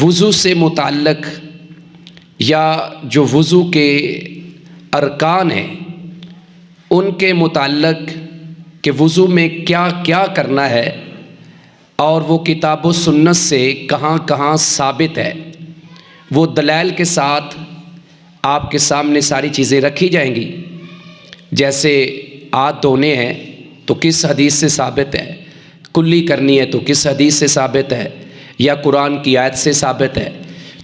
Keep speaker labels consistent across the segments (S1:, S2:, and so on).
S1: وضو سے متعلق یا جو وضو کے ارکان ہیں ان کے متعلق کہ وضو میں کیا کیا کرنا ہے اور وہ کتاب و سنت سے کہاں کہاں ثابت ہے، وہ دلائل کے ساتھ آپ کے سامنے ساری چیزیں رکھی جائیں گی۔ جیسے ہاتھ دھونے ہیں تو کس حدیث سے ثابت ہے، کلی کرنی ہے تو کس حدیث سے ثابت ہے، یا قرآن کی آیت سے ثابت ہے۔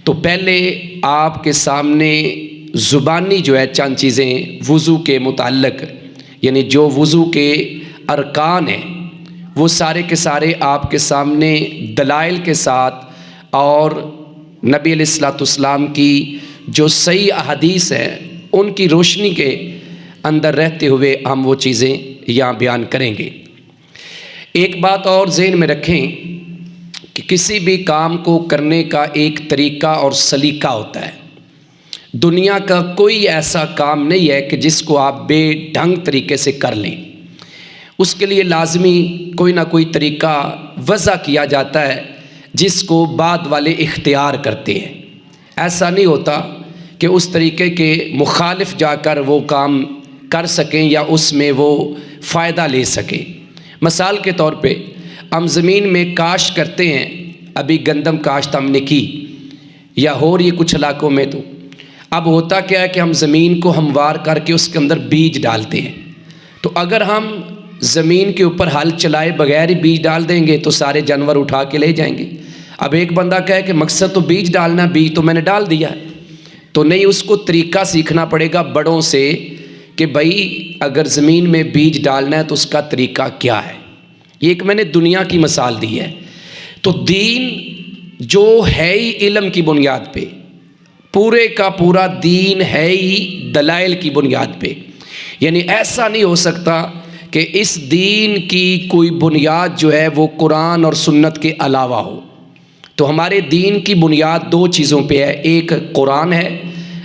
S1: تو پہلے آپ کے سامنے زبانی جو ہے چند چیزیں وضو کے متعلق، یعنی جو وضو کے ارکان ہیں وہ سارے کے سارے آپ کے سامنے دلائل کے ساتھ اور نبی علیہ الصلوۃ والسلام کی جو صحیح احادیث ہیں ان کی روشنی کے اندر رہتے ہوئے ہم وہ چیزیں یہاں بیان کریں گے۔ ایک بات اور ذہن میں رکھیں کہ کسی بھی کام کو کرنے کا ایک طریقہ اور سلیقہ ہوتا ہے۔ دنیا کا کوئی ایسا کام نہیں ہے کہ جس کو آپ بے ڈھنگ طریقے سے کر لیں، اس کے لیے لازمی کوئی نہ کوئی طریقہ وضع کیا جاتا ہے جس کو بعد والے اختیار کرتے ہیں۔ ایسا نہیں ہوتا کہ اس طریقے کے مخالف جا کر وہ کام کر سکیں یا اس میں وہ فائدہ لے سکیں۔ مثال کے طور پہ ہم زمین میں کاشت کرتے ہیں، ابھی گندم کاشت ہم نے کی یا ہو رہی کچھ علاقوں میں، تو اب ہوتا کیا ہے کہ ہم زمین کو ہموار کر کے اس کے اندر بیج ڈالتے ہیں۔ تو اگر ہم زمین کے اوپر ہل چلائے بغیر ہی بیج ڈال دیں گے تو سارے جانور اٹھا کے لے جائیں گے۔ اب ایک بندہ کہے کہ مقصد تو بیج ڈالنا، بیج تو میں نے ڈال دیا ہے، تو نہیں، اس کو طریقہ سیکھنا پڑے گا بڑوں سے کہ بھائی اگر زمین میں بیج ڈالنا ہے تو اس کا طریقہ کیا ہے۔ یہ ایک میں نے دنیا کی مثال دی ہے۔ تو دین جو ہے ہی علم کی بنیاد پہ، پورے کا پورا دین ہے ہی دلائل کی بنیاد پہ، یعنی ایسا نہیں ہو سکتا کہ اس دین کی کوئی بنیاد جو ہے وہ قرآن اور سنت کے علاوہ ہو۔ تو ہمارے دین کی بنیاد دو چیزوں پہ ہے، ایک قرآن ہے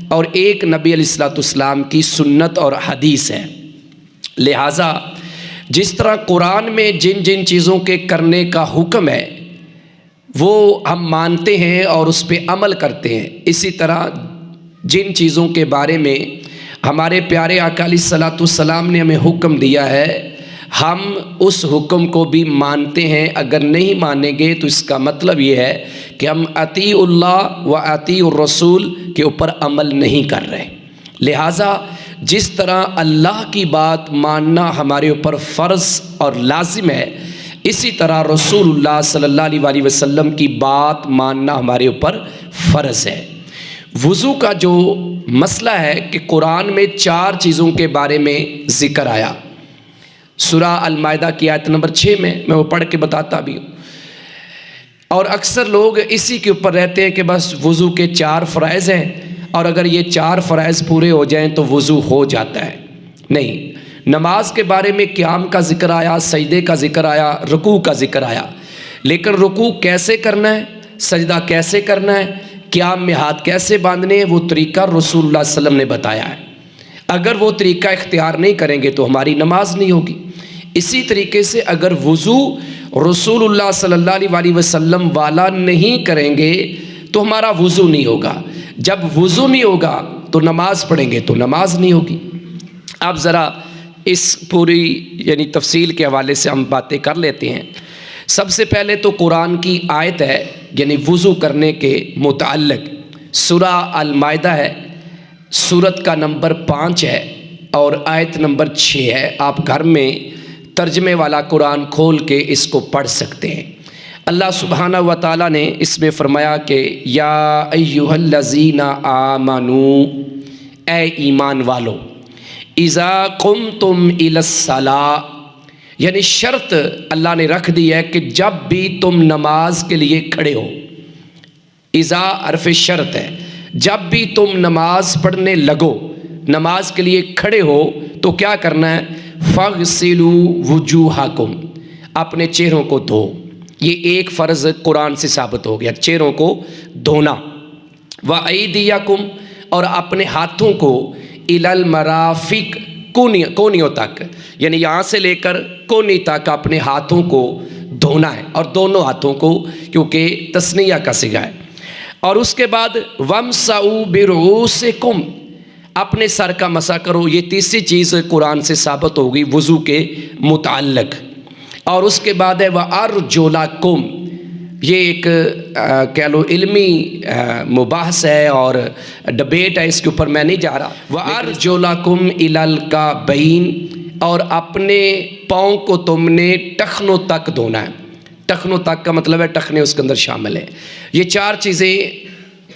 S1: اور ایک نبی علیہ الصلوۃ والسلام کی سنت اور حدیث ہے۔ لہٰذا جس طرح قرآن میں جن جن چیزوں کے کرنے کا حکم ہے وہ ہم مانتے ہیں اور اس پہ عمل کرتے ہیں، اسی طرح جن چیزوں کے بارے میں ہمارے پیارے آقا علیہ الصلوۃ والسلام نے ہمیں حکم دیا ہے ہم اس حکم کو بھی مانتے ہیں۔ اگر نہیں مانیں گے تو اس کا مطلب یہ ہے کہ ہم اطیع اللہ و اطیع الرسول کے اوپر عمل نہیں کر رہے۔ لہٰذا جس طرح اللہ کی بات ماننا ہمارے اوپر فرض اور لازم ہے، اسی طرح رسول اللہ صلی اللہ علیہ وآلہ وسلم کی بات ماننا ہمارے اوپر فرض ہے۔ وضو کا جو مسئلہ ہے کہ قرآن میں 4 چیزوں کے بارے میں ذکر آیا۔ سورہ المائدہ کی آیت نمبر 6 میں وہ پڑھ کے بتاتا بھی ہوں، اور اکثر لوگ اسی کے اوپر رہتے ہیں کہ بس وضو کے 4 فرائض ہیں اور اگر یہ 4 فرائض پورے ہو جائیں تو وضو ہو جاتا ہے۔ نہیں، نماز کے بارے میں قیام کا ذکر آیا، سجدے کا ذکر آیا، رکوع کا ذکر آیا، لیکن رکوع کیسے کرنا ہے، سجدہ کیسے کرنا ہے، قیام میں ہاتھ کیسے باندھنے ہیں، وہ طریقہ رسول اللہ صلی اللہ علیہ وسلم نے بتایا ہے۔ اگر وہ طریقہ اختیار نہیں کریں گے تو ہماری نماز نہیں ہوگی۔ اسی طریقے سے اگر وضو رسول اللہ صلی اللہ علیہ وآلہ وسلم والا نہیں کریں گے تو ہمارا وضو نہیں ہوگا۔ جب وضو نہیں ہوگا تو نماز پڑھیں گے تو نماز نہیں ہوگی۔ اب ذرا اس پوری یعنی تفصیل کے حوالے سے ہم باتیں کر لیتے ہیں۔ سب سے پہلے تو قرآن کی آیت ہے یعنی وضو کرنے کے متعلق، سورہ المائدہ ہے، سورت کا نمبر 5 ہے اور آیت نمبر 6 ہے۔ آپ گھر میں ترجمے والا قرآن کھول کے اس کو پڑھ سکتے ہیں۔ اللہ سبحانہ و تعالیٰ نے اس میں فرمایا کہ یا ایھا الذین آمنوا، اے ایمان والو، اذا قمتم الی الصلاۃ، یعنی شرط اللہ نے رکھ دی ہے کہ جب بھی تم نماز کے لیے کھڑے ہو، اذا حرف شرط ہے، جب بھی تم نماز پڑھنے لگو، نماز کے لیے کھڑے ہو تو کیا کرنا ہے، فاغسلوا وجوہکم، اپنے چہروں کو دھو۔ یہ ایک فرض قرآن سے ثابت ہو گیا، چہروں کو دھونا۔ وَأَيْدِيَكُمْ، اور اپنے ہاتھوں کو اِلَى الْمَرَافِقِ، کونیوں تک، یعنی یہاں سے لے کر کونی تک اپنے ہاتھوں کو دھونا ہے، اور دونوں ہاتھوں کو، کیونکہ تثنیہ کا صیغہ ہے۔ اور اس کے بعد وَامْسَحُوا بِرُؤُوسِكُمْ، اپنے سر کا مسح کرو. یہ تیسری چیز قرآن سے ثابت ہوگی وضو کے متعلق. اور اس کے بعد ہے وَأَرْجُلَكُمْ، یہ ایک کہہ لو علمی مباحث ہے اور ڈبیٹ ہے، اس کے اوپر میں نہیں جا رہا. وَأَرْجُلَكُمْ إِلَى الْكَعْبَيْنِ، اور اپنے پاؤں کو تم نے ٹخنوں تک دھونا ہے. ٹخنوں تک کا مطلب ہے ٹخنے اس کے اندر شامل ہیں. یہ چار چیزیں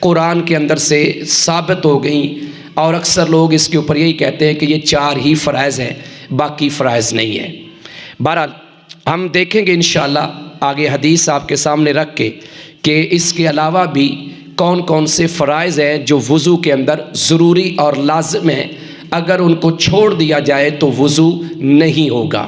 S1: قرآن کے اندر سے ثابت ہو گئیں، اور اکثر لوگ اس کے اوپر یہی کہتے ہیں کہ یہ چار ہی فرائض ہیں، باقی فرائض نہیں ہیں. بہرحال ہم دیکھیں گے انشاءاللہ آگے حدیث آپ کے سامنے رکھ کے کہ اس کے علاوہ بھی کون کون سے فرائض ہیں جو وضو کے اندر ضروری اور لازم ہیں. اگر ان کو چھوڑ دیا جائے تو وضو نہیں ہوگا.